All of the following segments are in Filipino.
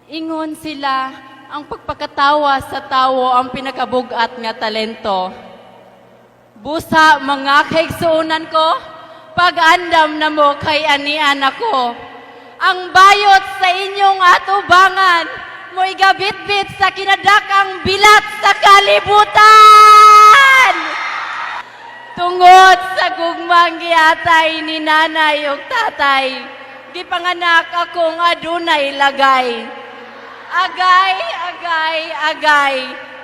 Ingon sila, ang pagpakatawa sa tawo ang pinakabugat nga talento. Busa mga kaigsuunan ko, pag-andam na mo kay anian ako. Ang bayot sa inyong atubangan, mo'y gabit-bit sa kinadakang bilat sa kalibutan! Tungod sa gugmang giatay ni nanay ug tatay, gipanganak akong adunay lagay. Agay,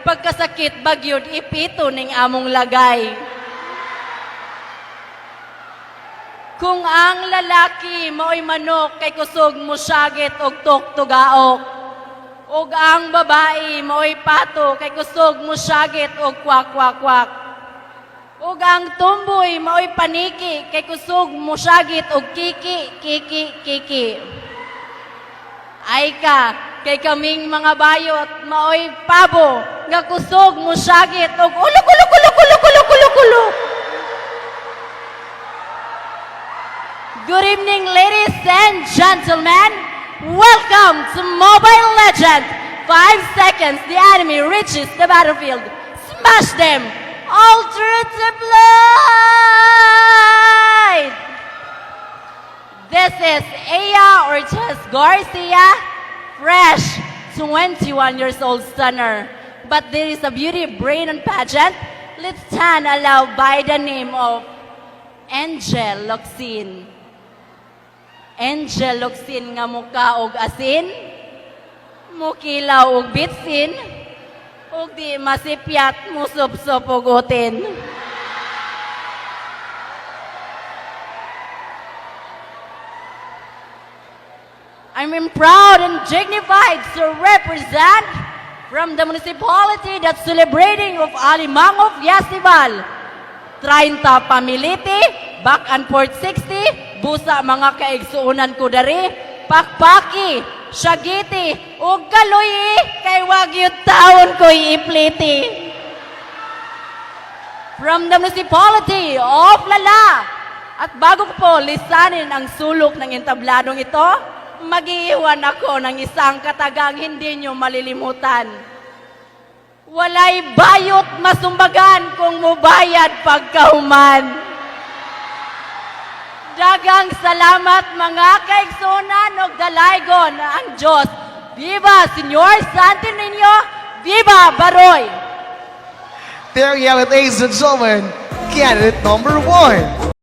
pagkasakit bagyod ipito ning among lagay. Kung ang lalaki mao'y manok kay kusog mo syagit og tuktugaok, ug ang babae mao'y pato kay kusog mo syagit og kwak-kwak-kwak, ug ang tumboy mao'y paniki kay kusog mo syagit og kiki. Ay ka, kay kaming mga bayot, mao'y pabo, nga kusog mo syagit, og uluk. Good evening, ladies and gentlemen. Welcome to Mobile Legends. 5 seconds, the enemy reaches the battlefield. Smash them, alternative blade! This is Aya Ortiz Garcia, fresh 21 years old stunner. But there is a beauty, brain, and pageant. Let's stand aloud by the name of Angel Locsin. Angel Locsin nga muka og asin, mukilaw og bitsin, og di masipyat musup-sup og utin. I'm proud and dignified to represent from the municipality that's celebrating of Alimango Festival. 30 pamiliti, back and forth 60, busa mga kaigsuunan ko dari, pakpaki, syagiti, ug kaluyi, kay wag yung taon ko iipliti. From the municipality of Lala, at bago ko po lisanin ang sulok ng entabladong ito, mag-iiwan ako ng isang katagang hindi nyo malilimutan. Walay bayot masumbagan kung mubayad pagkahuman. Dagang salamat mga kaigsunan o dalaygon ang Diyos. Viva Senyor Santo Niño! Viva Baroy! There you have it, ladies and gentlemen, candidate number 1.